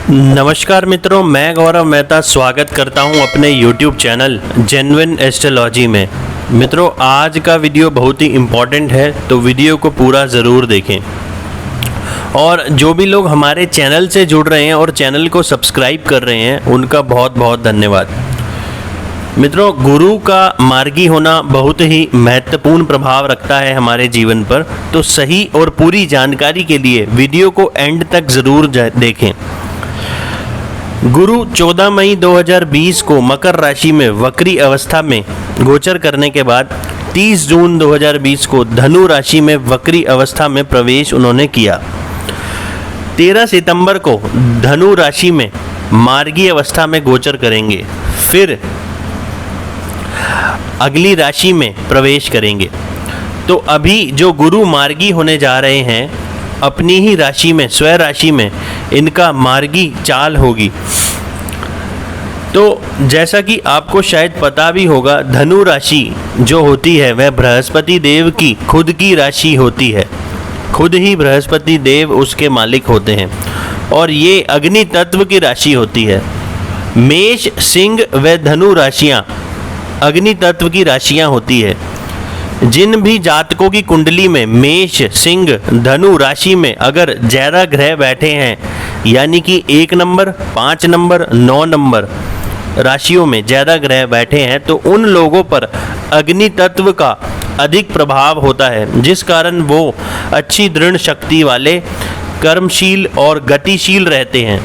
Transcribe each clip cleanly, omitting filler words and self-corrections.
नमस्कार मित्रों, मैं गौरव मेहता स्वागत करता हूं अपने YouTube चैनल जेन्युइन एस्ट्रोलॉजी में। मित्रों, आज का वीडियो बहुत ही इम्पोर्टेंट है, तो वीडियो को पूरा ज़रूर देखें। और जो भी लोग हमारे चैनल से जुड़ रहे हैं और चैनल को सब्सक्राइब कर रहे हैं, उनका बहुत बहुत धन्यवाद। मित्रों, गुरु का मार्गी होना बहुत ही महत्वपूर्ण प्रभाव रखता है हमारे जीवन पर, तो सही और पूरी जानकारी के लिए वीडियो को एंड तक ज़रूर देखें। गुरु 14 मई 2020 को मकर राशि में वक्री अवस्था में गोचर करने के बाद 30 जून 2020 को धनु राशि में वक्री अवस्था में प्रवेश उन्होंने किया। 13 सितंबर को धनु राशि में मार्गी अवस्था में गोचर करेंगे, फिर अगली राशि में प्रवेश करेंगे। तो अभी जो गुरु मार्गी होने जा रहे हैं, अपनी ही राशि में, स्वयं राशि में इनका मार्गी चाल होगी। तो जैसा कि आपको शायद पता भी होगा, धनु राशि जो होती है वह बृहस्पति देव की खुद की राशि होती है। खुद ही बृहस्पति देव उसके मालिक होते हैं और ये अग्नि तत्व की राशि होती है। मेष, सिंह व धनु राशियाँ अग्नि तत्व की राशियाँ होती है। जिन भी जातकों की कुंडली में मेष, सिंह, धनु राशि में अगर ज़्यादा ग्रह बैठे हैं, यानी कि 1 नंबर, 5 नंबर, 9 नंबर राशियों में ज़्यादा ग्रह बैठे हैं, तो उन लोगों पर अग्नि तत्व का अधिक प्रभाव होता है, जिस कारण वो अच्छी दृढ़ शक्ति वाले, कर्मशील और गतिशील रहते हैं।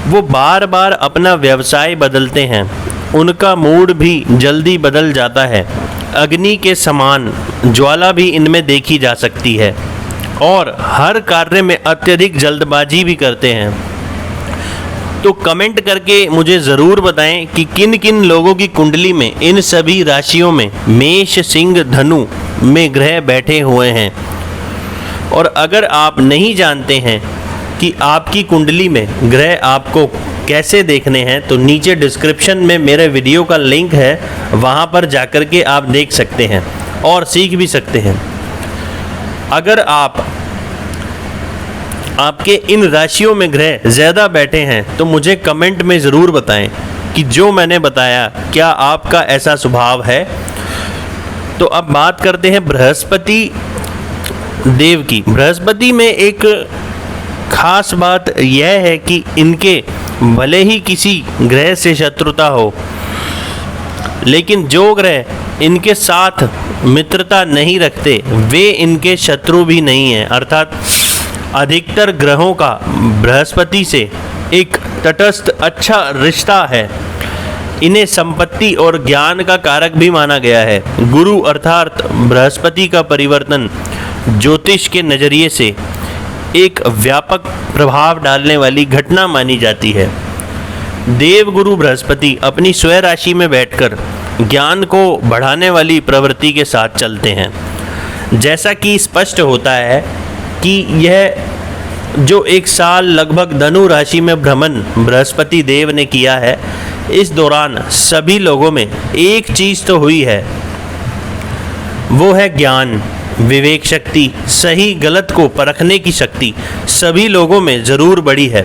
वो बार बार अपना व्यवसाय बदलते हैं, उनका मूड भी जल्दी बदल जाता है। अग्नि के समान ज्वाला भी इनमें देखी जा सकती है और हर कार्य में अत्यधिक जल्दबाजी भी करते हैं। तो कमेंट करके मुझे ज़रूर बताएं कि किन किन लोगों की कुंडली में इन सभी राशियों में मेष, सिंह, धनु में ग्रह बैठे हुए हैं। और अगर आप नहीं जानते हैं कि आपकी कुंडली में ग्रह आपको कैसे देखने हैं, तो नीचे डिस्क्रिप्शन में मेरे वीडियो का लिंक है, वहाँ पर जाकर के आप देख सकते हैं और सीख भी सकते हैं। अगर आपके इन राशियों में ग्रह ज़्यादा बैठे हैं, तो मुझे कमेंट में ज़रूर बताएं कि जो मैंने बताया क्या आपका ऐसा स्वभाव है। तो अब बात करते हैं बृहस्पति देव की। बृहस्पति में एक खास बात यह है कि इनके भले ही किसी ग्रह से शत्रुता हो, लेकिन जो ग्रह इनके साथ मित्रता नहीं रखते, वे इनके शत्रु भी नहीं हैं। अर्थात अधिकतर ग्रहों का बृहस्पति से एक तटस्थ अच्छा रिश्ता है। इन्हें संपत्ति और ज्ञान का कारक भी माना गया है। गुरु अर्थात बृहस्पति का परिवर्तन ज्योतिष के नज़रिए से एक व्यापक प्रभाव डालने वाली घटना मानी जाती है। देवगुरु बृहस्पति अपनी स्वयं राशि में बैठकर ज्ञान को बढ़ाने वाली प्रवृत्ति के साथ चलते हैं। जैसा कि स्पष्ट होता है कि यह जो 1 साल लगभग धनु राशि में भ्रमण बृहस्पति देव ने किया है, इस दौरान सभी लोगों में एक चीज़ तो हुई है, वो है ज्ञान, विवेक शक्ति, सही गलत को परखने की शक्ति सभी लोगों में ज़रूर बढ़ी है।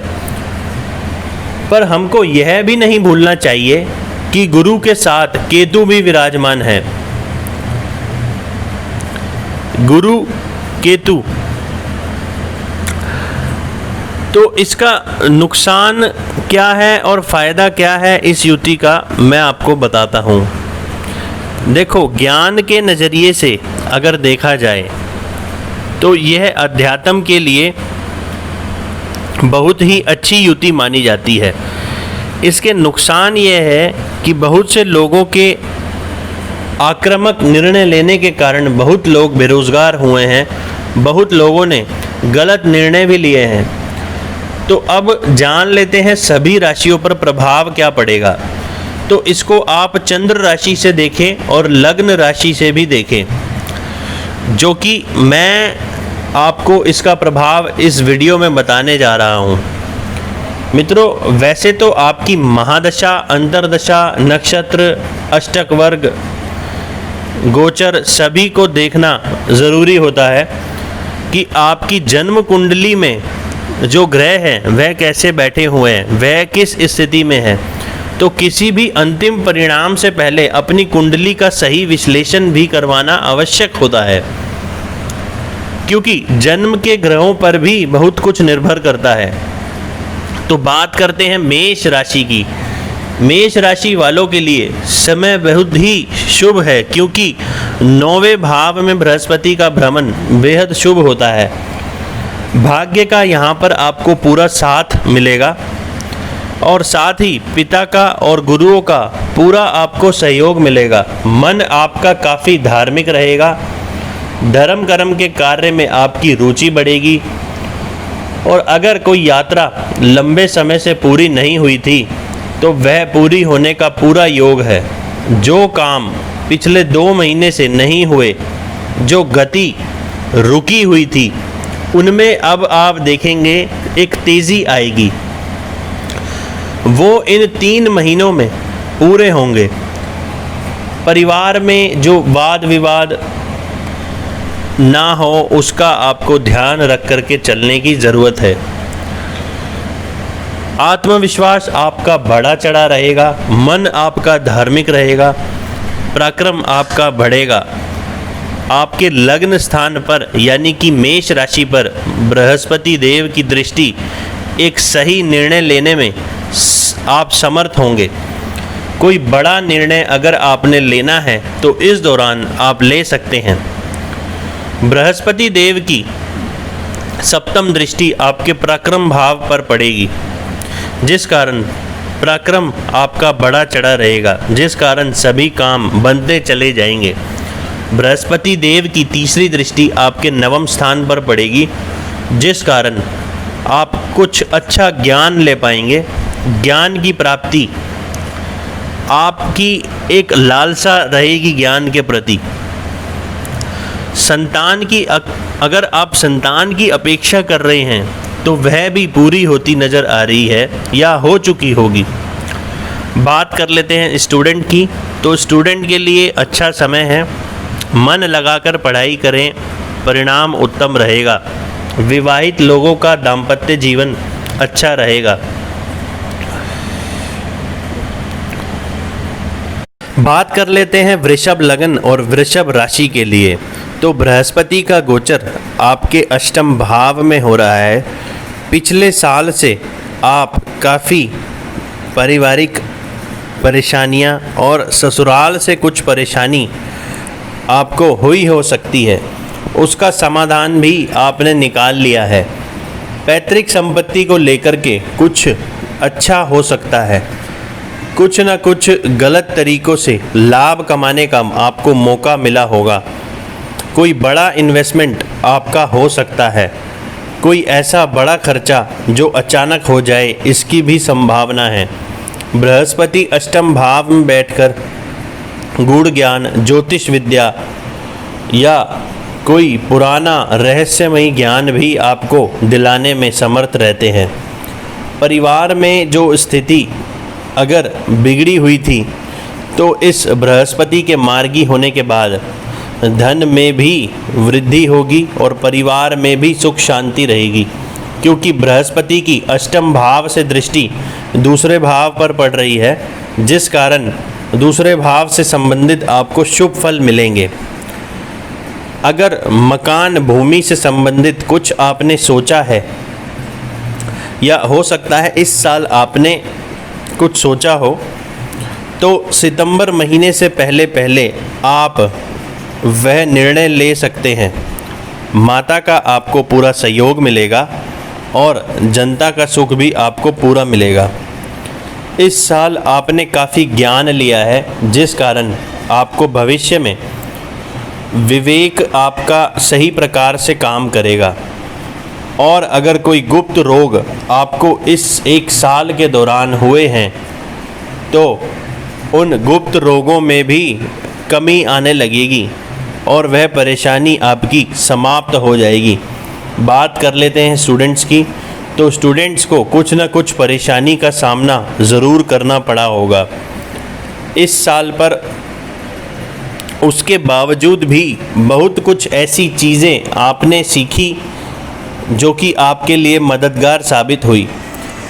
पर हमको यह भी नहीं भूलना चाहिए कि गुरु के साथ केतु भी विराजमान है। गुरु केतु, तो इसका नुकसान क्या है और फ़ायदा क्या है इस युति का, मैं आपको बताता हूँ। देखो, ज्ञान के नज़रिए से अगर देखा जाए तो यह अध्यात्म के लिए बहुत ही अच्छी युति मानी जाती है। इसके नुकसान यह है कि बहुत से लोगों के आक्रामक निर्णय लेने के कारण बहुत लोग बेरोज़गार हुए हैं, बहुत लोगों ने गलत निर्णय भी लिए हैं। तो अब जान लेते हैं सभी राशियों पर प्रभाव क्या पड़ेगा। तो इसको आप चंद्र राशि से देखें और लग्न राशि से भी देखें, जो कि मैं आपको इसका प्रभाव इस वीडियो में बताने जा रहा हूँ। मित्रों, वैसे तो आपकी महादशा, अंतर्दशा, नक्षत्र, अष्टक वर्ग, गोचर सभी को देखना ज़रूरी होता है कि आपकी जन्म कुंडली में जो ग्रह हैं वह कैसे बैठे हुए हैं, वह किस स्थिति में है। तो किसी भी अंतिम परिणाम से पहले अपनी कुंडली का सही विश्लेषण भी करवाना आवश्यक होता है, क्योंकि जन्म के ग्रहों पर भी बहुत कुछ निर्भर करता है। तो बात करते हैं मेष राशि की। मेष राशि वालों के लिए समय बहुत ही शुभ है, क्योंकि 9वें भाव में बृहस्पति का भ्रमण बेहद शुभ होता है। भाग्य का यहाँ पर आपको पूरा साथ मिलेगा और साथ ही पिता का और गुरुओं का पूरा आपको सहयोग मिलेगा। मन आपका काफ़ी धार्मिक रहेगा। धर्म कर्म के कार्य में आपकी रुचि बढ़ेगी। और अगर कोई यात्रा लंबे समय से पूरी नहीं हुई थी तो वह पूरी होने का पूरा योग है। जो काम पिछले 2 महीने से नहीं हुए, जो गति रुकी हुई थी, उनमें अब आप देखेंगे एक तेज़ी आएगी। वो इन 3 महीनों में पूरे होंगे। परिवार में जो वाद विवाद ना हो उसका आपको ध्यान रख करके चलने की ज़रूरत है। आत्मविश्वास आपका बढ़ा चढ़ा रहेगा। मन आपका धार्मिक रहेगा। पराक्रम आपका बढ़ेगा। आपके लग्न स्थान पर यानी कि मेष राशि पर बृहस्पति देव की दृष्टि एक सही निर्णय लेने में आप समर्थ होंगे। कोई बड़ा निर्णय अगर आपने लेना है तो इस दौरान आप ले सकते हैं। बृहस्पति देव की सप्तम दृष्टि आपके पराक्रम भाव पर पड़ेगी, जिस कारण पराक्रम आपका बड़ा चढ़ा रहेगा, जिस कारण सभी काम बनते चले जाएंगे। बृहस्पति देव की तीसरी दृष्टि आपके 9वें स्थान पर पड़ेगी, जिस कारण आप कुछ अच्छा ज्ञान ले पाएंगे। ज्ञान की प्राप्ति, आपकी एक लालसा रहेगी ज्ञान के प्रति। संतान की अगर आप संतान की अपेक्षा कर रहे हैं तो वह भी पूरी होती नज़र आ रही है या हो चुकी होगी। बात कर लेते हैं स्टूडेंट की। तो स्टूडेंट के लिए अच्छा समय है। मन लगाकर पढ़ाई करें, परिणाम उत्तम रहेगा। विवाहित लोगों का दाम्पत्य जीवन अच्छा रहेगा। बात कर लेते हैं वृषभ लग्न और वृषभ राशि के लिए। तो बृहस्पति का गोचर आपके अष्टम भाव में हो रहा है। पिछले साल से आप काफ़ी पारिवारिक परेशानियां और ससुराल से कुछ परेशानी आपको हुई हो सकती है, उसका समाधान भी आपने निकाल लिया है। पैतृक संपत्ति को लेकर के कुछ अच्छा हो सकता है। कुछ न कुछ गलत तरीक़ों से लाभ कमाने का आपको मौका मिला होगा। कोई बड़ा इन्वेस्टमेंट आपका हो सकता है। कोई ऐसा बड़ा खर्चा जो अचानक हो जाए, इसकी भी संभावना है। बृहस्पति अष्टम भाव में बैठकर गूढ़ ज्ञान, ज्योतिष विद्या या कोई पुराना रहस्यमयी ज्ञान भी आपको दिलाने में समर्थ रहते हैं। परिवार में जो स्थिति अगर बिगड़ी हुई थी तो इस बृहस्पति के मार्गी होने के बाद धन में भी वृद्धि होगी और परिवार में भी सुख शांति रहेगी, क्योंकि बृहस्पति की अष्टम भाव से दृष्टि दूसरे भाव पर पड़ रही है, जिस कारण दूसरे भाव से संबंधित आपको शुभ फल मिलेंगे। अगर मकान भूमि से संबंधित कुछ आपने सोचा है या हो सकता है इस साल आपने कुछ सोचा हो, तो सितंबर महीने से पहले पहले आप वह निर्णय ले सकते हैं। माता का आपको पूरा सहयोग मिलेगा और जनता का सुख भी आपको पूरा मिलेगा। इस साल आपने काफ़ी ज्ञान लिया है, जिस कारण आपको भविष्य में विवेक आपका सही प्रकार से काम करेगा। और अगर कोई गुप्त रोग आपको इस 1 साल के दौरान हुए हैं तो उन गुप्त रोगों में भी कमी आने लगेगी और वह परेशानी आपकी समाप्त हो जाएगी। बात कर लेते हैं स्टूडेंट्स की। तो स्टूडेंट्स को कुछ न कुछ परेशानी का सामना ज़रूर करना पड़ा होगा इस साल पर। उसके बावजूद भी बहुत कुछ ऐसी चीज़ें आपने सीखी जो कि आपके लिए मददगार साबित हुई।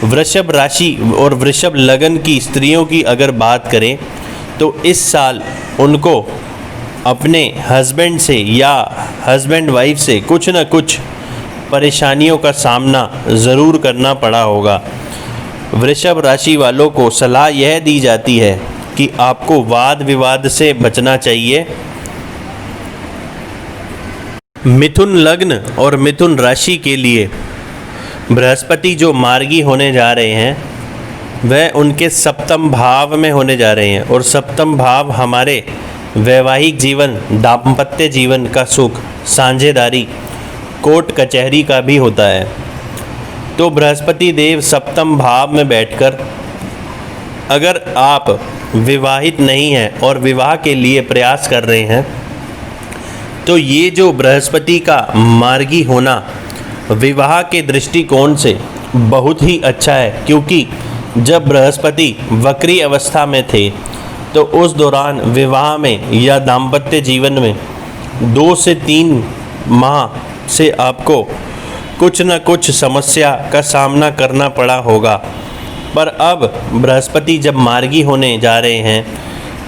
वृषभ राशि और वृषभ लगन की स्त्रियों की अगर बात करें तो इस साल उनको अपने हस्बैंड से या हस्बैंड वाइफ से कुछ न कुछ परेशानियों का सामना ज़रूर करना पड़ा होगा। वृषभ राशि वालों को सलाह यह दी जाती है कि आपको वाद विवाद से बचना चाहिए। मिथुन लग्न और मिथुन राशि के लिए बृहस्पति जो मार्गी होने जा रहे हैं वह उनके सप्तम भाव में होने जा रहे हैं, और सप्तम भाव हमारे वैवाहिक जीवन, दाम्पत्य जीवन का सुख, साझेदारी, कोर्ट कचहरी का भी होता है। तो बृहस्पति देव सप्तम भाव में बैठकर अगर आप विवाहित नहीं हैं और विवाह के लिए प्रयास कर रहे हैं तो ये जो बृहस्पति का मार्गी होना विवाह के दृष्टिकोण से बहुत ही अच्छा है, क्योंकि जब बृहस्पति वक्री अवस्था में थे तो उस दौरान विवाह में या दाम्पत्य जीवन में 2 से 3 माह से आपको कुछ न कुछ समस्या का सामना करना पड़ा होगा। पर अब बृहस्पति जब मार्गी होने जा रहे हैं,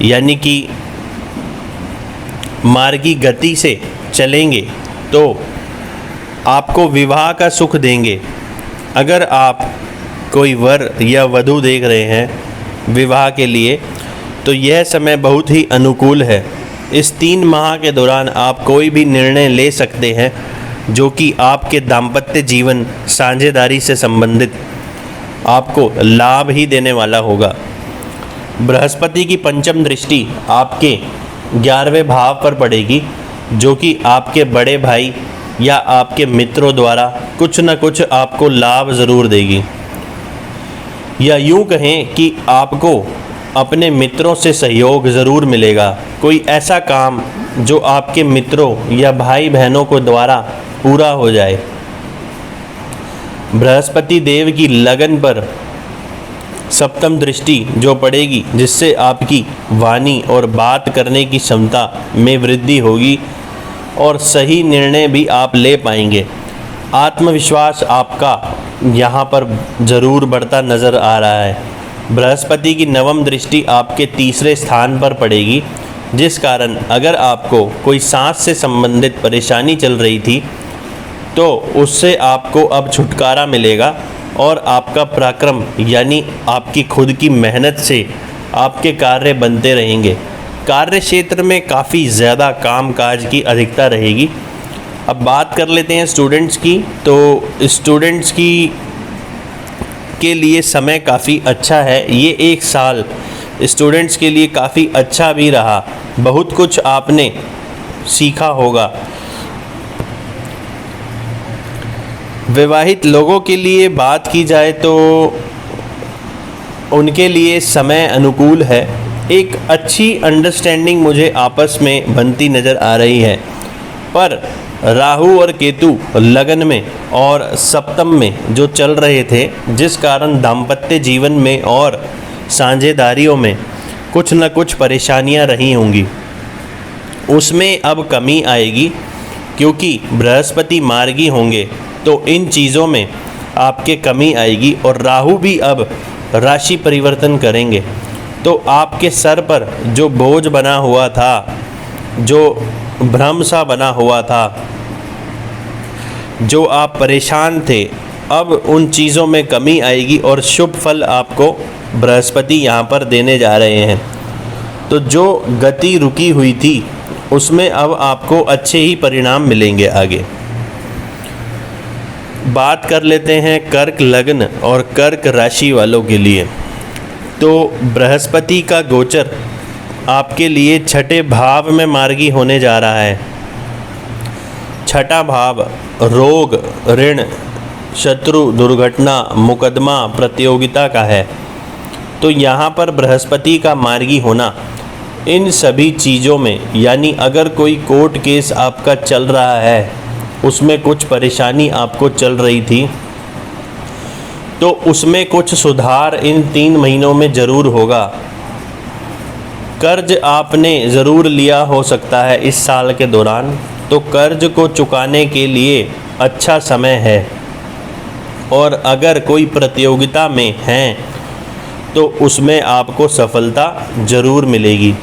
यानी कि मार्गी गति से चलेंगे, तो आपको विवाह का सुख देंगे। अगर आप कोई वर या वधू देख रहे हैं विवाह के लिए तो यह समय बहुत ही अनुकूल है। इस 3 माह के दौरान आप कोई भी निर्णय ले सकते हैं जो कि आपके दाम्पत्य जीवन, साझेदारी से संबंधित आपको लाभ ही देने वाला होगा। बृहस्पति की पंचम दृष्टि आपके 11वें भाव पर पड़ेगी, जो कि आपके बड़े भाई या आपके मित्रों द्वारा कुछ न कुछ आपको लाभ ज़रूर देगी, या यूँ कहें कि आपको अपने मित्रों से सहयोग ज़रूर मिलेगा। कोई ऐसा काम जो आपके मित्रों या भाई बहनों को द्वारा पूरा हो जाए। बृहस्पति देव की लगन पर सप्तम दृष्टि जो पड़ेगी, जिससे आपकी वाणी और बात करने की क्षमता में वृद्धि होगी और सही निर्णय भी आप ले पाएंगे। आत्मविश्वास आपका यहाँ पर ज़रूर बढ़ता नज़र आ रहा है। बृहस्पति की नवम दृष्टि आपके 3रे स्थान पर पड़ेगी, जिस कारण अगर आपको कोई सांस से संबंधित परेशानी चल रही थी तो उससे आपको अब छुटकारा मिलेगा, और आपका पराक्रम यानी आपकी खुद की मेहनत से आपके कार्य बनते रहेंगे। कार्य क्षेत्र में काफ़ी ज़्यादा कामकाज की अधिकता रहेगी। अब बात कर लेते हैं स्टूडेंट्स की। तो स्टूडेंट्स के लिए समय काफ़ी अच्छा है। ये 1 साल स्टूडेंट्स के लिए काफ़ी अच्छा भी रहा। बहुत कुछ आपने सीखा होगा। विवाहित लोगों के लिए बात की जाए तो उनके लिए समय अनुकूल है। एक अच्छी अंडरस्टैंडिंग मुझे आपस में बनती नज़र आ रही है, पर राहु और केतु लगन में और सप्तम में जो चल रहे थे, जिस कारण दाम्पत्य जीवन में और साझेदारियों में कुछ न कुछ परेशानियां रही होंगी, उसमें अब कमी आएगी। क्योंकि बृहस्पति मार्गी होंगे तो इन चीज़ों में आपके कमी आएगी, और राहु भी अब राशि परिवर्तन करेंगे तो आपके सर पर जो बोझ बना हुआ था, जो भ्रम सा बना हुआ था, जो आप परेशान थे, अब उन चीज़ों में कमी आएगी और शुभ फल आपको बृहस्पति यहाँ पर देने जा रहे हैं। तो जो गति रुकी हुई थी उसमें अब आपको अच्छे ही परिणाम मिलेंगे। आगे बात कर लेते हैं कर्क लग्न और कर्क राशि वालों के लिए। तो बृहस्पति का गोचर आपके लिए 6ठे भाव में मार्गी होने जा रहा है। 6ठा भाव रोग, ऋण, शत्रु, दुर्घटना, मुकदमा, प्रतियोगिता का है। तो यहाँ पर बृहस्पति का मार्गी होना इन सभी चीज़ों में, यानी अगर कोई कोर्ट केस आपका चल रहा है, उसमें कुछ परेशानी आपको चल रही थी, तो उसमें कुछ सुधार इन 3 महीनों में ज़रूर होगा। कर्ज आपने ज़रूर लिया हो सकता है इस साल के दौरान, तो कर्ज को चुकाने के लिए अच्छा समय है। और अगर कोई प्रतियोगिता में हैं तो उसमें आपको सफलता ज़रूर मिलेगी।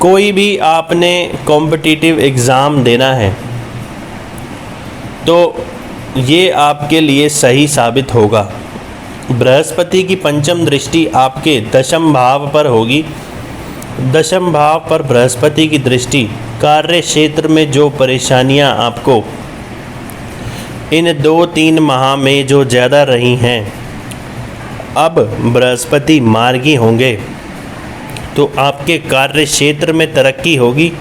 कोई भी आपने कॉम्पिटिटिव एग्ज़ाम देना है तो ये आपके लिए सही साबित होगा। बृहस्पति की पंचम दृष्टि आपके दशम भाव पर होगी। दशम भाव पर बृहस्पति की दृष्टि कार्य क्षेत्र में जो परेशानियां आपको इन 2-3 माह में जो ज़्यादा रही हैं, अब बृहस्पति मार्गी होंगे तो आपके कार्य क्षेत्र में तरक्की होगी।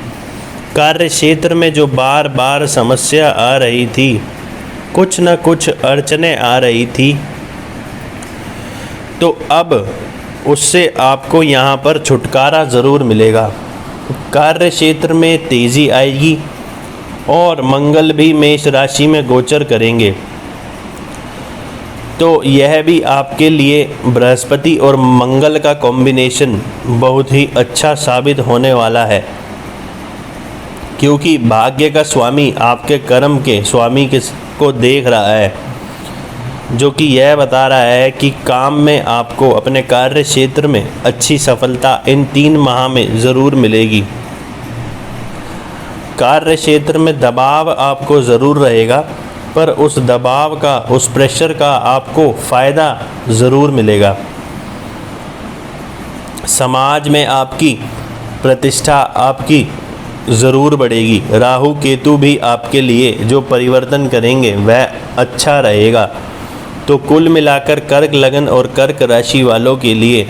कार्य क्षेत्र में जो बार बार समस्या आ रही थी, कुछ न कुछ अड़चनें आ रही थी, तो अब उससे आपको यहाँ पर छुटकारा ज़रूर मिलेगा। कार्य क्षेत्र में तेज़ी आएगी और मंगल भी मेष राशि में गोचर करेंगे, तो यह भी आपके लिए बृहस्पति और मंगल का कॉम्बिनेशन बहुत ही अच्छा साबित होने वाला है, क्योंकि भाग्य का स्वामी आपके कर्म के स्वामी को देख रहा है, जो कि यह बता रहा है कि काम में आपको अपने कार्य क्षेत्र में अच्छी सफलता इन 3 माह में ज़रूर मिलेगी। कार्य क्षेत्र में दबाव आपको ज़रूर रहेगा, पर उस दबाव का, उस प्रेशर का आपको फ़ायदा ज़रूर मिलेगा। समाज में आपकी प्रतिष्ठा आपकी ज़रूर बढ़ेगी। राहु केतु भी आपके लिए जो परिवर्तन करेंगे वह अच्छा रहेगा। तो कुल मिलाकर कर्क लगन और कर्क राशि वालों के लिए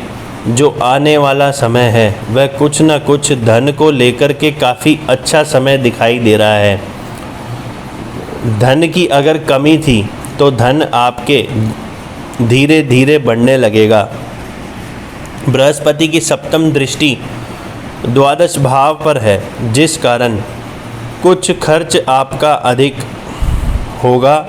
जो आने वाला समय है वह कुछ न कुछ धन को लेकर के काफ़ी अच्छा समय दिखाई दे रहा है। धन की अगर कमी थी तो धन आपके धीरे धीरे बढ़ने लगेगा। बृहस्पति की सप्तम दृष्टि द्वादश भाव पर है, जिस कारण कुछ खर्च आपका अधिक होगा।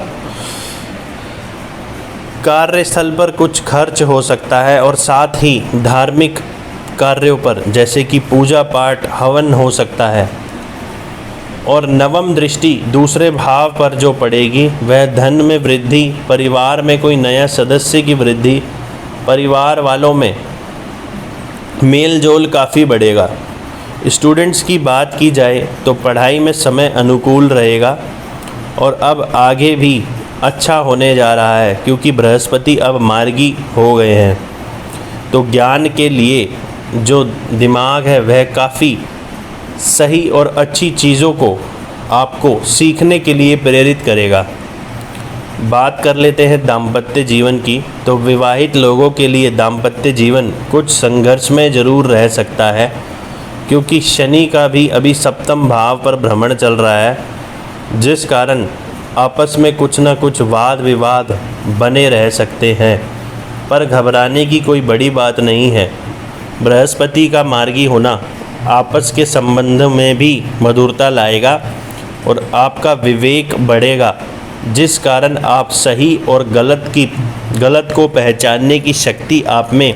कार्यस्थल पर कुछ खर्च हो सकता है और साथ ही धार्मिक कार्यों पर जैसे कि पूजा पाठ हवन हो सकता है। और नवम दृष्टि दूसरे भाव पर जो पड़ेगी वह धन में वृद्धि, परिवार में कोई नया सदस्य की वृद्धि, परिवार वालों में मेल जोल काफ़ी बढ़ेगा। स्टूडेंट्स की बात की जाए तो पढ़ाई में समय अनुकूल रहेगा और अब आगे भी अच्छा होने जा रहा है, क्योंकि बृहस्पति अब मार्गी हो गए हैं। तो ज्ञान के लिए जो दिमाग है वह काफ़ी सही और अच्छी चीज़ों को आपको सीखने के लिए प्रेरित करेगा। बात कर लेते हैं दाम्पत्य जीवन की। तो विवाहित लोगों के लिए दाम्पत्य जीवन कुछ संघर्ष में ज़रूर रह सकता है, क्योंकि शनि का भी अभी सप्तम भाव पर भ्रमण चल रहा है, जिस कारण आपस में कुछ न कुछ वाद विवाद बने रह सकते हैं। पर घबराने की कोई बड़ी बात नहीं है। बृहस्पति का मार्गी होना आपस के संबंध में भी मधुरता लाएगा और आपका विवेक बढ़ेगा, जिस कारण आप सही और गलत को पहचानने की शक्ति आप में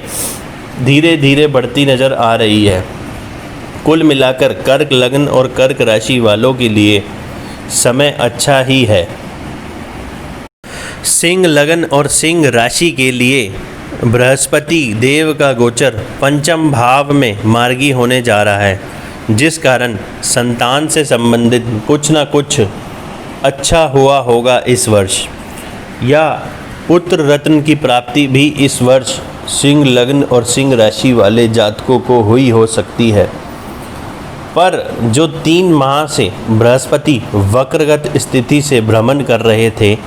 धीरे धीरे बढ़ती नज़र आ रही है। कुल मिलाकर कर्क लग्न और कर्क राशि वालों के लिए समय अच्छा ही है। सिंह लगन और सिंह राशि के लिए बृहस्पति देव का गोचर पंचम भाव में मार्गी होने जा रहा है, जिस कारण संतान से संबंधित कुछ न कुछ अच्छा हुआ होगा इस वर्ष, या पुत्र रत्न की प्राप्ति भी इस वर्ष सिंह लग्न और सिंह राशि वाले जातकों को हुई हो सकती है। पर जो 3 माह से बृहस्पति वक्रगत स्थिति से भ्रमण कर रहे थे,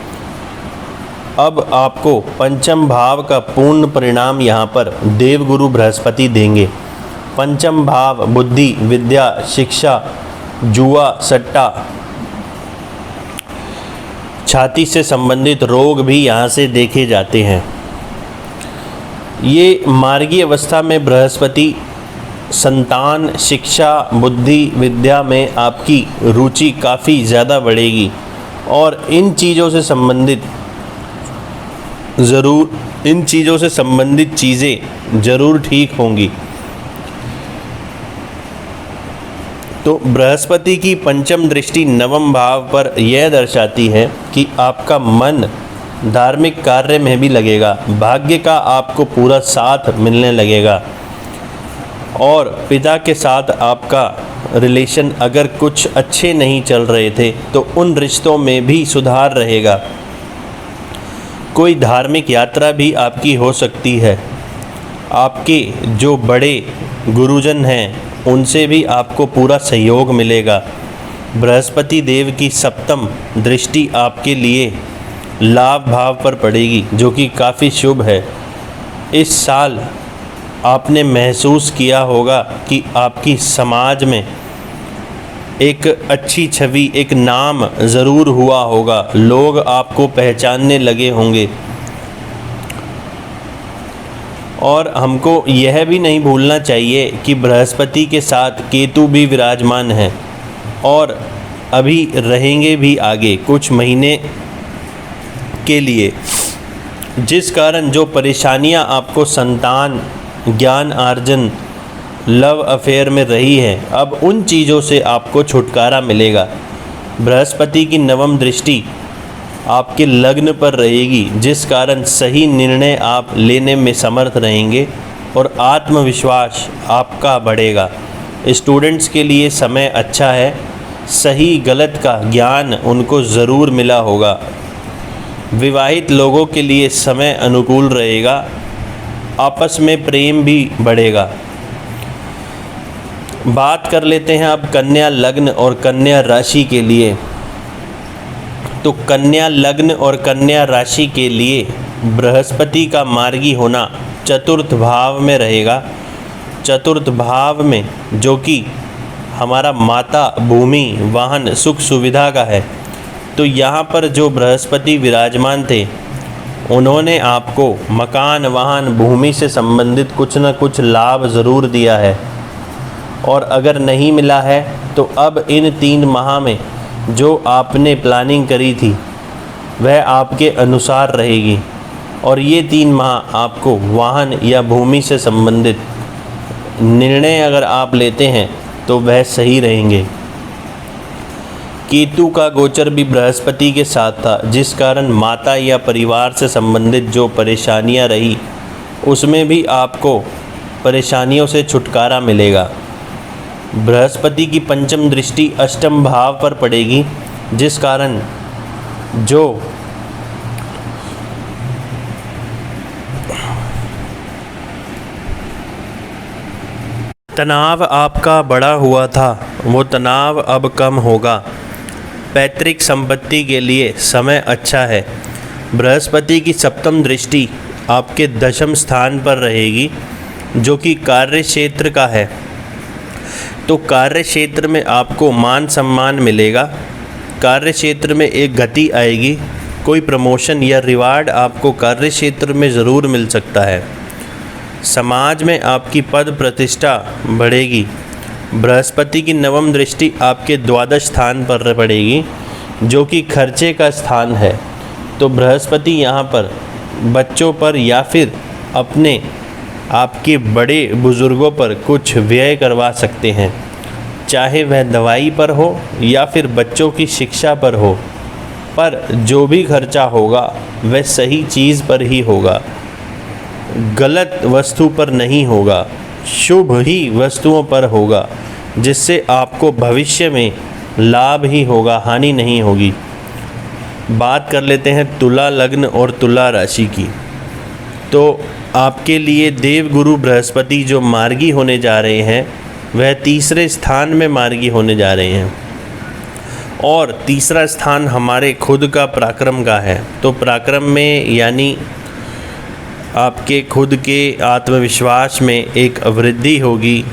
अब आपको पंचम भाव का पूर्ण परिणाम यहाँ पर देवगुरु बृहस्पति देंगे। पंचम भाव बुद्धि, विद्या, शिक्षा, जुआ, सट्टा, छाती से संबंधित रोग भी यहाँ से देखे जाते हैं। ये मार्गी अवस्था में बृहस्पति संतान, शिक्षा, बुद्धि, विद्या में आपकी रुचि काफ़ी ज़्यादा बढ़ेगी और इन चीज़ों से संबंधित चीज़ें ज़रूर ठीक होंगी। तो बृहस्पति की पंचम दृष्टि नवम भाव पर यह दर्शाती है कि आपका मन धार्मिक कार्य में भी लगेगा, भाग्य का आपको पूरा साथ मिलने लगेगा और पिता के साथ आपका रिलेशन अगर कुछ अच्छे नहीं चल रहे थे तो उन रिश्तों में भी सुधार रहेगा। कोई धार्मिक यात्रा भी आपकी हो सकती है। आपके जो बड़े गुरुजन हैं उनसे भी आपको पूरा सहयोग मिलेगा। बृहस्पति देव की सप्तम दृष्टि आपके लिए लाभ भाव पर पड़ेगी जो कि काफ़ी शुभ है। इस साल आपने महसूस किया होगा कि आपकी समाज में एक अच्छी छवि, एक नाम ज़रूर हुआ होगा, लोग आपको पहचानने लगे होंगे। और हमको यह भी नहीं भूलना चाहिए कि बृहस्पति के साथ केतु भी विराजमान है और अभी रहेंगे भी आगे कुछ महीने के लिए, जिस कारण जो परेशानियां आपको संतान, ज्ञान अर्जन, लव अफेयर में रही है, अब उन चीज़ों से आपको छुटकारा मिलेगा। बृहस्पति की नवम दृष्टि आपके लग्न पर रहेगी, जिस कारण सही निर्णय आप लेने में समर्थ रहेंगे और आत्मविश्वास आपका बढ़ेगा। स्टूडेंट्स के लिए समय अच्छा है, सही गलत का ज्ञान उनको ज़रूर मिला होगा। विवाहित लोगों के लिए समय अनुकूल रहेगा, आपस में प्रेम भी बढ़ेगा। बात कर लेते हैं अब कन्या लग्न और कन्या राशि के लिए। तो कन्या लग्न और कन्या राशि के लिए बृहस्पति का मार्गी होना चतुर्थ भाव में रहेगा। चतुर्थ भाव में जो कि हमारा माता, भूमि, वाहन, सुख सुविधा का है। तो यहाँ पर जो बृहस्पति विराजमान थे उन्होंने आपको मकान, वाहन, भूमि से संबंधित कुछ न कुछ लाभ ज़रूर दिया है और अगर नहीं मिला है तो अब इन 3 माह में जो आपने प्लानिंग करी थी वह आपके अनुसार रहेगी और ये 3 माह आपको वाहन या भूमि से संबंधित निर्णय अगर आप लेते हैं तो वह सही रहेंगे। केतु का गोचर भी बृहस्पति के साथ था, जिस कारण माता या परिवार से संबंधित जो परेशानियां रही उसमें भी आपको परेशानियों से छुटकारा मिलेगा। बृहस्पति की पंचम दृष्टि अष्टम भाव पर पड़ेगी, जिस कारण जो तनाव आपका बढ़ा हुआ था वो तनाव अब कम होगा। पैतृक संपत्ति के लिए समय अच्छा है। बृहस्पति की सप्तम दृष्टि आपके दशम स्थान पर रहेगी जो कि कार्य क्षेत्र का है। तो कार्य क्षेत्र में आपको मान सम्मान मिलेगा, कार्य क्षेत्र में एक गति आएगी, कोई प्रमोशन या रिवार्ड आपको कार्य क्षेत्र में ज़रूर मिल सकता है। समाज में आपकी पद प्रतिष्ठा बढ़ेगी। बृहस्पति की नवम दृष्टि आपके द्वादश स्थान पर पड़ेगी जो कि खर्चे का स्थान है। तो बृहस्पति यहाँ पर बच्चों पर या फिर अपने आपके बड़े बुज़ुर्गों पर कुछ व्यय करवा सकते हैं, चाहे वह दवाई पर हो या फिर बच्चों की शिक्षा पर हो, पर जो भी खर्चा होगा वह सही चीज़ पर ही होगा, गलत वस्तु पर नहीं होगा, शुभ ही वस्तुओं पर होगा, जिससे आपको भविष्य में लाभ ही होगा, हानि नहीं होगी। बात कर लेते हैं तुला लग्न और तुला राशि की। तो आपके लिए देवगुरु बृहस्पति जो मार्गी होने जा रहे हैं वह तीसरे स्थान में मार्गी होने जा रहे हैं और तीसरा स्थान हमारे खुद का पराक्रम का है। तो पराक्रम में यानी आपके खुद के आत्मविश्वास में एक वृद्धि होगी।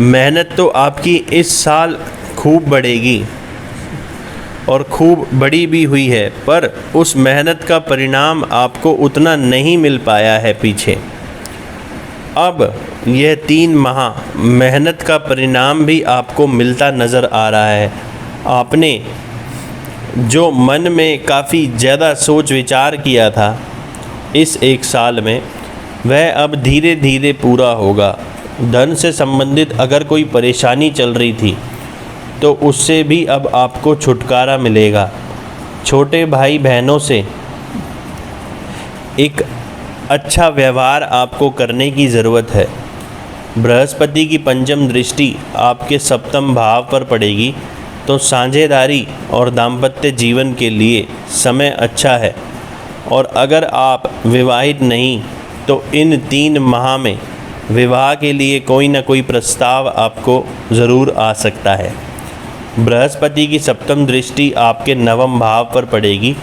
मेहनत तो आपकी इस साल खूब बढ़ेगी और खूब बड़ी भी हुई है, पर उस मेहनत का परिणाम आपको उतना नहीं मिल पाया है पीछे। अब यह 3 माह मेहनत का परिणाम भी आपको मिलता नज़र आ रहा है। आपने जो मन में काफ़ी ज़्यादा सोच विचार किया था इस 1 साल में, वह अब धीरे धीरे पूरा होगा। धन से संबंधित अगर कोई परेशानी चल रही थी तो उससे भी अब आपको छुटकारा मिलेगा। छोटे भाई बहनों से एक अच्छा व्यवहार आपको करने की ज़रूरत है। बृहस्पति की पंचम दृष्टि आपके सप्तम भाव पर पड़ेगी, तो साझेदारी और दाम्पत्य जीवन के लिए समय अच्छा है। और अगर आप विवाहित नहीं तो इन 3 माह में विवाह के लिए कोई ना कोई प्रस्ताव आपको ज़रूर आ सकता है। बृहस्पति की सप्तम दृष्टि आपके नवम भाव पर पड़ेगी,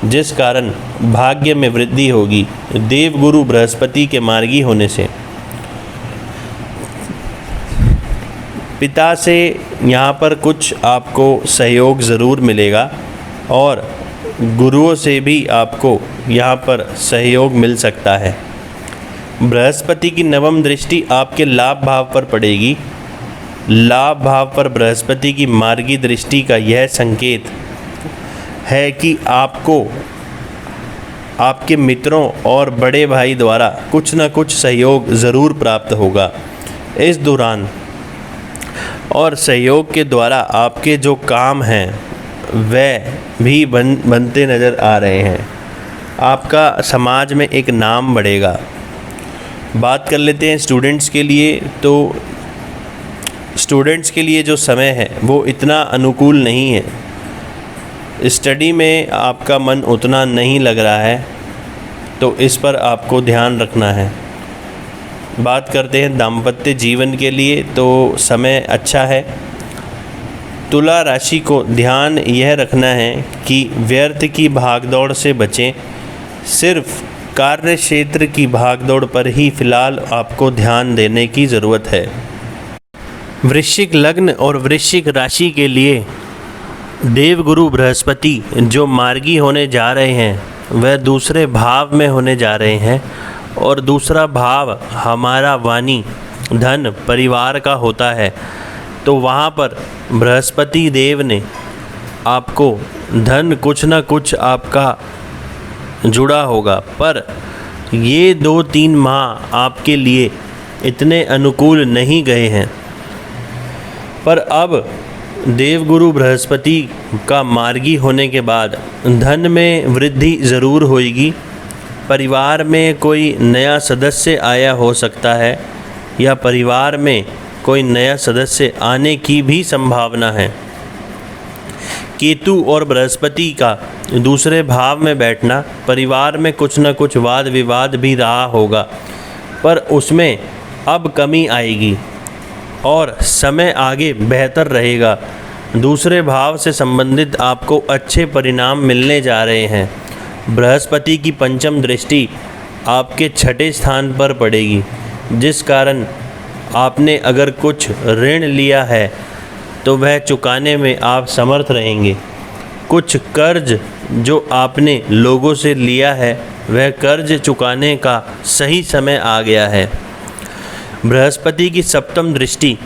जिस कारण भाग्य में वृद्धि होगी देवगुरु बृहस्पति के मार्गी होने से। पिता से यहाँ पर कुछ आपको सहयोग ज़रूर मिलेगा और गुरुओं से भी आपको यहाँ पर सहयोग मिल सकता है। बृहस्पति की नवम दृष्टि आपके लाभ भाव पर पड़ेगी। लाभ भाव पर बृहस्पति की मार्गी दृष्टि का यह संकेत है कि आपको आपके मित्रों और बड़े भाई द्वारा कुछ न कुछ सहयोग ज़रूर प्राप्त होगा इस दौरान, और सहयोग के द्वारा आपके जो काम हैं वह भी बनते नज़र आ रहे हैं। आपका समाज में एक नाम बढ़ेगा। बात कर लेते हैं स्टूडेंट्स के लिए। तो स्टूडेंट्स के लिए जो समय है वो इतना अनुकूल नहीं है। स्टडी में आपका मन उतना नहीं लग रहा है, तो इस पर आपको ध्यान रखना है। बात करते हैं दाम्पत्य जीवन के लिए, तो समय अच्छा है। तुला राशि को ध्यान यह रखना है कि व्यर्थ की भागदौड़ से बचें। सिर्फ कार्य क्षेत्र की भागदौड़ पर ही फिलहाल आपको ध्यान देने की ज़रूरत है। वृश्चिक लग्न और वृश्चिक राशि के लिए देवगुरु बृहस्पति जो मार्गी होने जा रहे हैं वह दूसरे भाव में होने जा रहे हैं, और दूसरा भाव हमारा वाणी धन परिवार का होता है। तो वहाँ पर बृहस्पति देव ने आपको धन कुछ न कुछ आपका जुड़ा होगा, पर ये 2-3 माह आपके लिए इतने अनुकूल नहीं गए हैं। पर अब देवगुरु बृहस्पति का मार्गी होने के बाद धन में वृद्धि ज़रूर होगी। परिवार में कोई नया सदस्य आया हो सकता है, या परिवार में कोई नया सदस्य आने की भी संभावना है। केतु और बृहस्पति का दूसरे भाव में बैठना परिवार में कुछ न कुछ वाद विवाद भी रहा होगा, पर उसमें अब कमी आएगी और समय आगे बेहतर रहेगा। दूसरे भाव से संबंधित आपको अच्छे परिणाम मिलने जा रहे हैं। बृहस्पति की पंचम दृष्टि आपके 6ठे स्थान पर पड़ेगी, जिस कारण आपने अगर कुछ ऋण लिया है तो वह चुकाने में आप समर्थ रहेंगे। कुछ कर्ज जो आपने लोगों से लिया है वह कर्ज चुकाने का सही समय आ गया है। बृहस्पति की सप्तम दृष्टि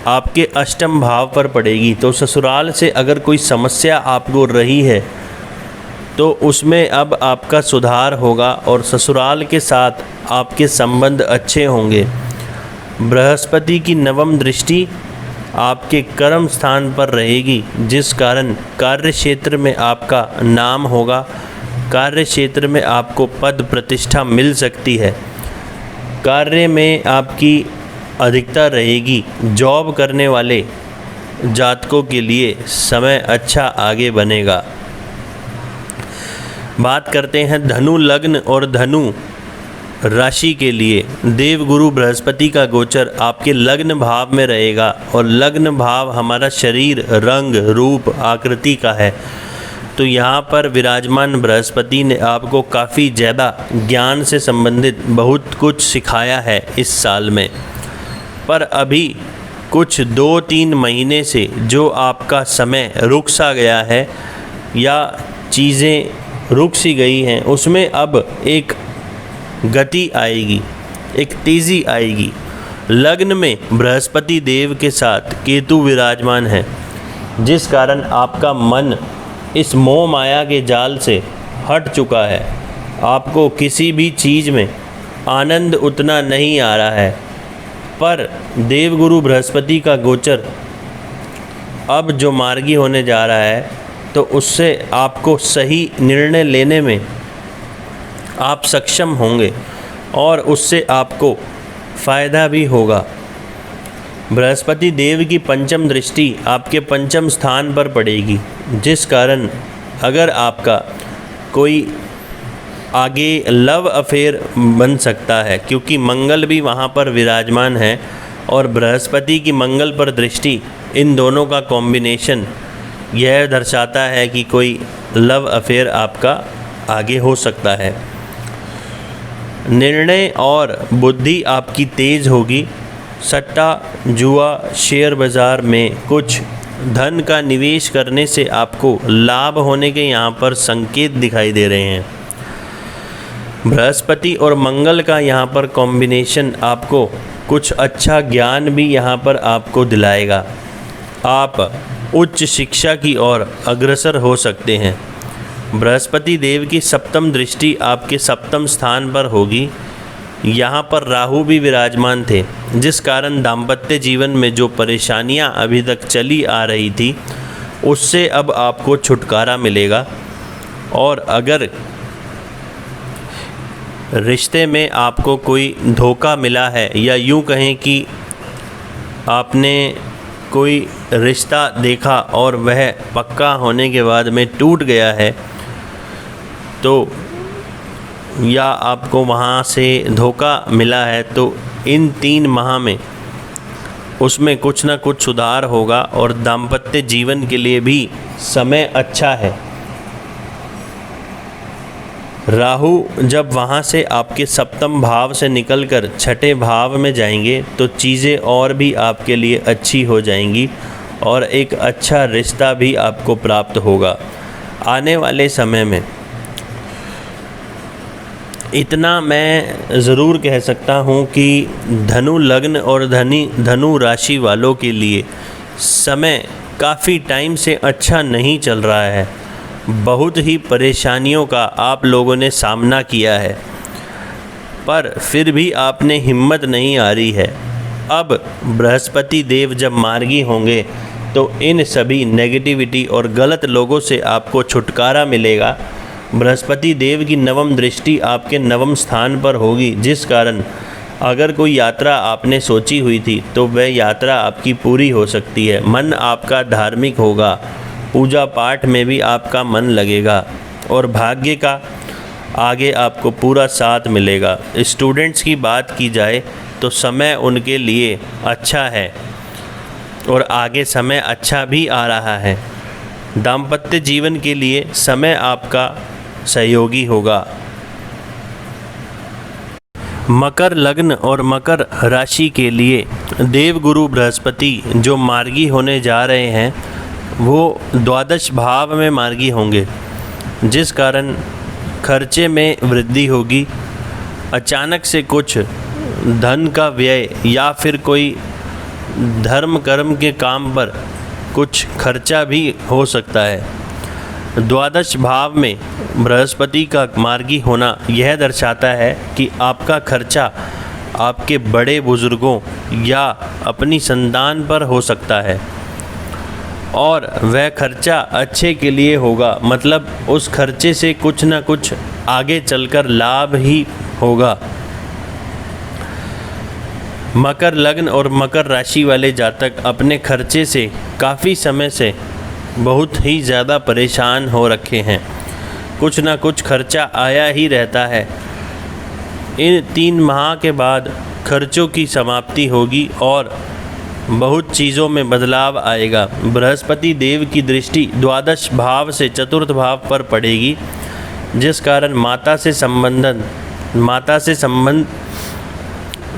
आपके अष्टम भाव पर पड़ेगी, तो ससुराल से अगर कोई समस्या आपको रही है तो उसमें अब आपका सुधार होगा और ससुराल के साथ आपके संबंध अच्छे होंगे। बृहस्पति की नवम दृष्टि आपके कर्म स्थान पर रहेगी, जिस कारण कार्य क्षेत्र में आपका नाम होगा। कार्य क्षेत्र में आपको पद प्रतिष्ठा मिल सकती है। कार्य में आपकी अधिकता रहेगी। जॉब करने वाले जातकों के लिए समय अच्छा आगे बनेगा। बात करते हैं धनु लग्न और धनु राशि के लिए। देवगुरु बृहस्पति का गोचर आपके लग्न भाव में रहेगा, और लग्न भाव हमारा शरीर, रंग, रूप, आकृति का है। तो यहाँ पर विराजमान बृहस्पति ने आपको काफ़ी ज़्यादा ज्ञान से संबंधित बहुत कुछ सिखाया है इस साल में। पर अभी कुछ 2-3 महीने से जो आपका समय रुक सा गया है या चीज़ें रुक सी गई हैं, उसमें अब एक गति आएगी, एक तेज़ी आएगी। लग्न में बृहस्पति देव के साथ केतु विराजमान है, जिस कारण आपका मन इस मोह माया के जाल से हट चुका है। आपको किसी भी चीज़ में आनंद उतना नहीं आ रहा है। पर देवगुरु बृहस्पति का गोचर अब जो मार्गी होने जा रहा है, तो उससे आपको सही निर्णय लेने में आप सक्षम होंगे और उससे आपको फ़ायदा भी होगा। बृहस्पति देव की पंचम दृष्टि आपके पंचम स्थान पर पड़ेगी, जिस कारण अगर आपका कोई आगे लव अफेयर बन सकता है, क्योंकि मंगल भी वहाँ पर विराजमान है और बृहस्पति की मंगल पर दृष्टि, इन दोनों का कॉम्बिनेशन यह दर्शाता है कि कोई लव अफेयर आपका आगे हो सकता है। निर्णय और बुद्धि आपकी तेज़ होगी। सट्टा, जुआ, शेयर बाज़ार में कुछ धन का निवेश करने से आपको लाभ होने के यहाँ पर संकेत दिखाई दे रहे हैं। बृहस्पति और मंगल का यहाँ पर कॉम्बिनेशन आपको कुछ अच्छा ज्ञान भी यहाँ पर आपको दिलाएगा। आप उच्च शिक्षा की ओर अग्रसर हो सकते हैं। बृहस्पति देव की सप्तम दृष्टि आपके सप्तम स्थान पर होगी। यहाँ पर राहु भी विराजमान थे, जिस कारण दाम्पत्य जीवन में जो परेशानियाँ अभी तक चली आ रही थी, उससे अब आपको छुटकारा मिलेगा। और अगर रिश्ते में आपको कोई धोखा मिला है, या यूँ कहें कि आपने कोई रिश्ता देखा और वह पक्का होने के बाद में टूट गया है, तो या आपको वहाँ से धोखा मिला है, तो इन 3 माह में उसमें कुछ ना कुछ सुधार होगा और दाम्पत्य जीवन के लिए भी समय अच्छा है। राहु जब वहाँ से आपके सप्तम भाव से निकलकर छठे भाव में जाएंगे, तो चीज़ें और भी आपके लिए अच्छी हो जाएंगी और एक अच्छा रिश्ता भी आपको प्राप्त होगा। आने वाले समय में इतना मैं ज़रूर कह सकता हूँ कि धनु लग्न और धनु राशि वालों के लिए समय काफ़ी टाइम से अच्छा नहीं चल रहा है। बहुत ही परेशानियों का आप लोगों ने सामना किया है, पर फिर भी आपने हिम्मत नहीं हारी है। अब बृहस्पति देव जब मार्गी होंगे, तो इन सभी नेगेटिविटी और गलत लोगों से आपको छुटकारा मिलेगा। बृहस्पति देव की नवम दृष्टि आपके नवम स्थान पर होगी, जिस कारण अगर कोई यात्रा आपने सोची हुई थी, तो वह यात्रा आपकी पूरी हो सकती है। मन आपका धार्मिक होगा, पूजा पाठ में भी आपका मन लगेगा और भाग्य का आगे आपको पूरा साथ मिलेगा। स्टूडेंट्स की बात की जाए तो समय उनके लिए अच्छा है और आगे समय अच्छा भी आ रहा है। दाम्पत्य जीवन के लिए समय आपका सहयोगी होगा। मकर लग्न और मकर राशि के लिए देवगुरु बृहस्पति जो मार्गी होने जा रहे हैं, वो द्वादश भाव में मार्गी होंगे, जिस कारण खर्चे में वृद्धि होगी। अचानक से कुछ धन का व्यय या फिर कोई धर्म कर्म के काम पर कुछ खर्चा भी हो सकता है। द्वादश भाव में बृहस्पति का मार्गी होना यह दर्शाता है कि आपका खर्चा आपके बड़े बुजुर्गों या अपनी संतान पर हो सकता है और वह खर्चा अच्छे के लिए होगा। मतलब उस खर्चे से कुछ ना कुछ आगे चलकर लाभ ही होगा। मकर लग्न और मकर राशि वाले जातक अपने खर्चे से काफ़ी समय से बहुत ही ज़्यादा परेशान हो रखे हैं। कुछ ना कुछ खर्चा आया ही रहता है। इन 3 माह के बाद खर्चों की समाप्ति होगी और बहुत चीज़ों में बदलाव आएगा। बृहस्पति देव की दृष्टि द्वादश भाव से चतुर्थ भाव पर पड़ेगी, जिस कारण माता से संबंध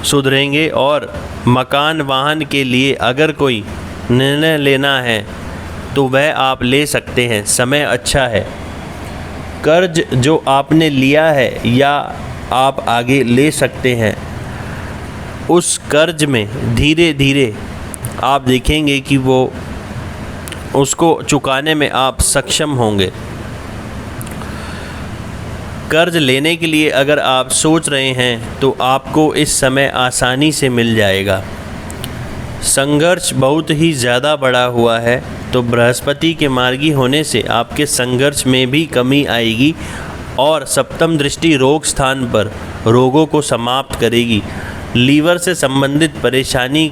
सुधरेंगे और मकान वाहन के लिए अगर कोई निर्णय लेना है तो वह आप ले सकते हैं। समय अच्छा है। कर्ज जो आपने लिया है या आप आगे ले सकते हैं, उस कर्ज में धीरे धीरे आप देखेंगे कि वो उसको चुकाने में आप सक्षम होंगे। कर्ज लेने के लिए अगर आप सोच रहे हैं तो आपको इस समय आसानी से मिल जाएगा। संघर्ष बहुत ही ज़्यादा बढ़ा हुआ है, तो बृहस्पति के मार्गी होने से आपके संघर्ष में भी कमी आएगी और सप्तम दृष्टि रोग स्थान पर रोगों को समाप्त करेगी। लीवर से संबंधित परेशानी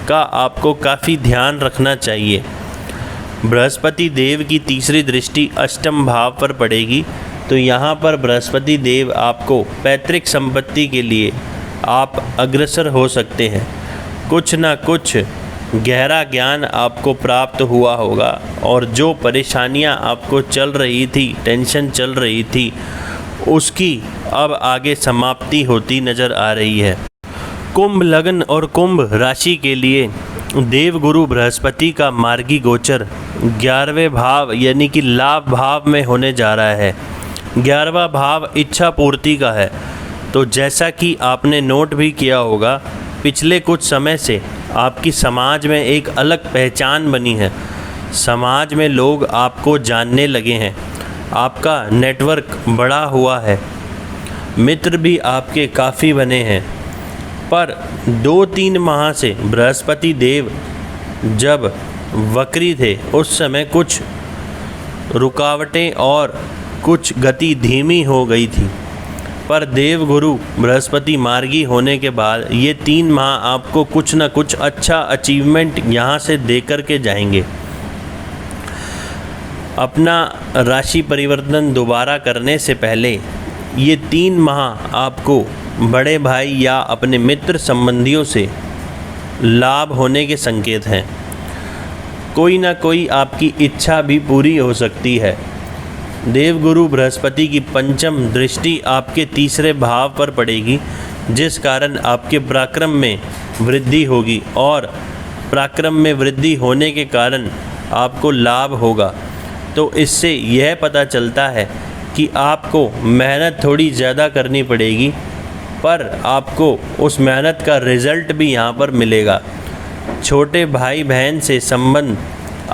का आपको काफ़ी ध्यान रखना चाहिए। बृहस्पति देव की तीसरी दृष्टि अष्टम भाव पर पड़ेगी, तो यहाँ पर बृहस्पति देव आपको पैतृक संपत्ति के लिए आप अग्रसर हो सकते हैं। कुछ ना कुछ गहरा ज्ञान आपको प्राप्त हुआ होगा और जो परेशानियाँ आपको चल रही थी, टेंशन चल रही थी, उसकी अब आगे समाप्ति होती नज़र आ रही है। कुंभ लग्न और कुंभ राशि के लिए देवगुरु बृहस्पति का मार्गी गोचर 11वें भाव यानी कि लाभ भाव में होने जा रहा है। 11वां भाव इच्छा पूर्ति का है। तो जैसा कि आपने नोट भी किया होगा, पिछले कुछ समय से आपकी समाज में एक अलग पहचान बनी है। समाज में लोग आपको जानने लगे हैं, आपका नेटवर्क बढ़ा हुआ है, मित्र भी आपके काफ़ी बने हैं। पर 2-3 माह से बृहस्पति देव जब वक्री थे उस समय कुछ रुकावटें और कुछ गति धीमी हो गई थी, पर देवगुरु बृहस्पति मार्गी होने के बाद ये 3 माह आपको कुछ न कुछ अच्छा अचीवमेंट यहाँ से दे कर के जाएंगे। अपना राशि परिवर्तन दोबारा करने से पहले ये 3 माह आपको बड़े भाई या अपने मित्र संबंधियों से लाभ होने के संकेत हैं। कोई ना कोई आपकी इच्छा भी पूरी हो सकती है। देवगुरु बृहस्पति की पंचम दृष्टि आपके तीसरे भाव पर पड़ेगी, जिस कारण आपके पराक्रम में वृद्धि होगी और पराक्रम में वृद्धि होने के कारण आपको लाभ होगा। तो इससे यह पता चलता है कि आपको मेहनत थोड़ी ज़्यादा करनी पड़ेगी, पर आपको उस मेहनत का रिज़ल्ट भी यहाँ पर मिलेगा। छोटे भाई बहन से संबंध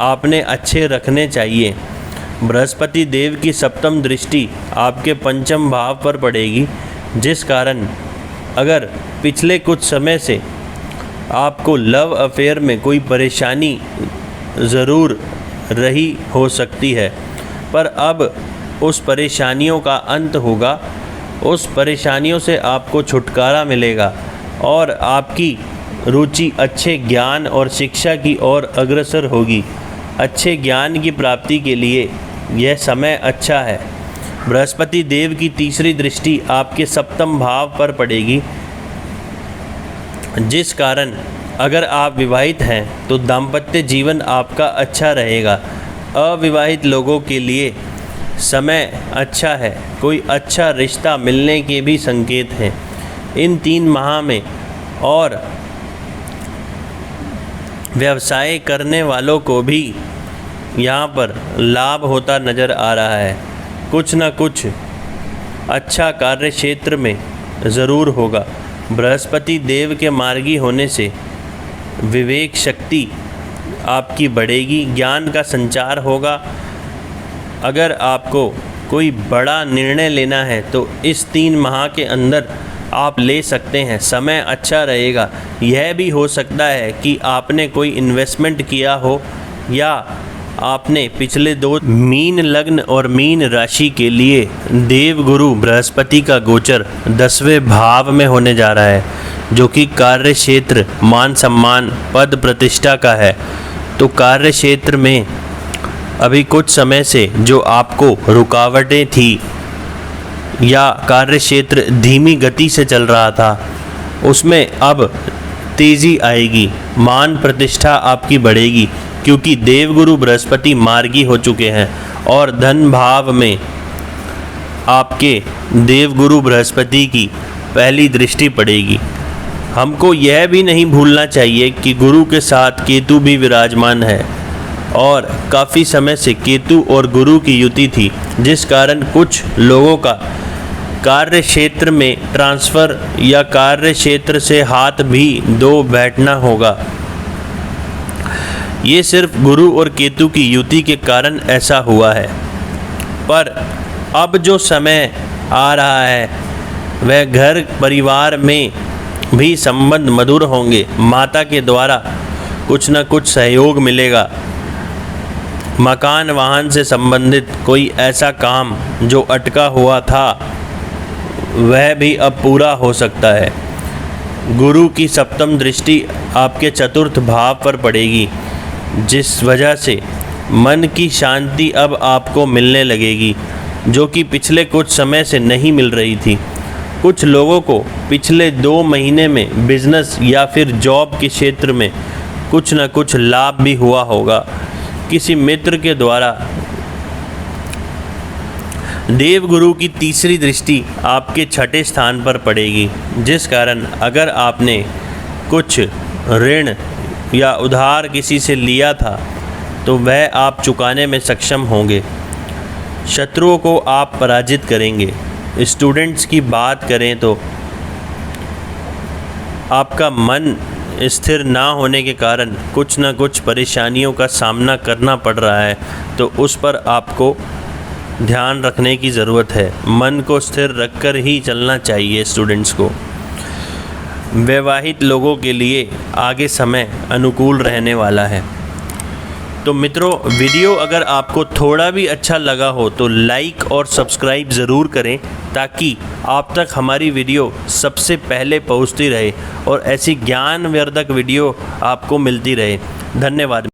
आपने अच्छे रखने चाहिए। बृहस्पति देव की सप्तम दृष्टि आपके पंचम भाव पर पड़ेगी, जिस कारण अगर पिछले कुछ समय से आपको लव अफेयर में कोई परेशानी ज़रूर रही हो सकती है, पर अब उस परेशानियों का अंत होगा। उस परेशानियों से आपको छुटकारा मिलेगा और आपकी रुचि अच्छे ज्ञान और शिक्षा की ओर अग्रसर होगी। अच्छे ज्ञान की प्राप्ति के लिए यह समय अच्छा है। बृहस्पति देव की तीसरी दृष्टि आपके सप्तम भाव पर पड़ेगी, जिस कारण अगर आप विवाहित हैं तो दाम्पत्य जीवन आपका अच्छा रहेगा। अविवाहित लोगों के लिए समय अच्छा है, कोई अच्छा रिश्ता मिलने के भी संकेत हैं इन 3 माह में। और व्यवसाय करने वालों को भी यहाँ पर लाभ होता नज़र आ रहा है। कुछ न कुछ अच्छा कार्य क्षेत्र में ज़रूर होगा। बृहस्पति देव के मार्गी होने से विवेक शक्ति आपकी बढ़ेगी, ज्ञान का संचार होगा। अगर आपको कोई बड़ा निर्णय लेना है तो इस 3 माह के अंदर आप ले सकते हैं, समय अच्छा रहेगा। यह भी हो सकता है कि आपने कोई इन्वेस्टमेंट किया हो या आपने पिछले 2 मीन लग्न और मीन राशि के लिए देवगुरु बृहस्पति का गोचर 10वें भाव में होने जा रहा है, जो कि कार्य क्षेत्र, मान सम्मान, पद प्रतिष्ठा का है। तो कार्य क्षेत्र में अभी कुछ समय से जो आपको रुकावटें थी या कार्य क्षेत्र धीमी गति से चल रहा था, उसमें अब तेज़ी आएगी। मान प्रतिष्ठा आपकी बढ़ेगी, क्योंकि देवगुरु बृहस्पति मार्गी हो चुके हैं और धन भाव में आपके देवगुरु बृहस्पति की पहली दृष्टि पड़ेगी। हमको यह भी नहीं भूलना चाहिए कि गुरु के साथ केतु भी विराजमान है और काफ़ी समय से केतु और गुरु की युति थी, जिस कारण कुछ लोगों का कार्य क्षेत्र में ट्रांसफ़र या कार्य क्षेत्र से हाथ भी धो बैठना होगा। ये सिर्फ गुरु और केतु की युति के कारण ऐसा हुआ है। पर अब जो समय आ रहा है, वह घर परिवार में भी संबंध मधुर होंगे। माता के द्वारा कुछ न कुछ सहयोग मिलेगा। मकान वाहन से संबंधित कोई ऐसा काम जो अटका हुआ था वह भी अब पूरा हो सकता है। गुरु की सप्तम दृष्टि आपके चतुर्थ भाव पर पड़ेगी, जिस वजह से मन की शांति अब आपको मिलने लगेगी, जो कि पिछले कुछ समय से नहीं मिल रही थी। कुछ लोगों को पिछले 2 महीने में बिजनेस या फिर जॉब के क्षेत्र में कुछ न कुछ लाभ भी हुआ होगा। किसी मित्र के द्वारा देवगुरु की तीसरी दृष्टि आपके छठे स्थान पर पड़ेगी, जिस कारण अगर आपने कुछ ऋण या उधार किसी से लिया था तो वह आप चुकाने में सक्षम होंगे। शत्रुओं को आप पराजित करेंगे। स्टूडेंट्स की बात करें तो आपका मन स्थिर ना होने के कारण कुछ न कुछ परेशानियों का सामना करना पड़ रहा है, तो उस पर आपको ध्यान रखने की ज़रूरत है। मन को स्थिर रखकर ही चलना चाहिए स्टूडेंट्स को। वैवाहिक लोगों के लिए आगे समय अनुकूल रहने वाला है। तो मित्रों, वीडियो अगर आपको थोड़ा भी अच्छा लगा हो तो लाइक और सब्सक्राइब ज़रूर करें, ताकि आप तक हमारी वीडियो सबसे पहले पहुंचती रहे और ऐसी ज्ञानवर्धक वीडियो आपको मिलती रहे। धन्यवाद।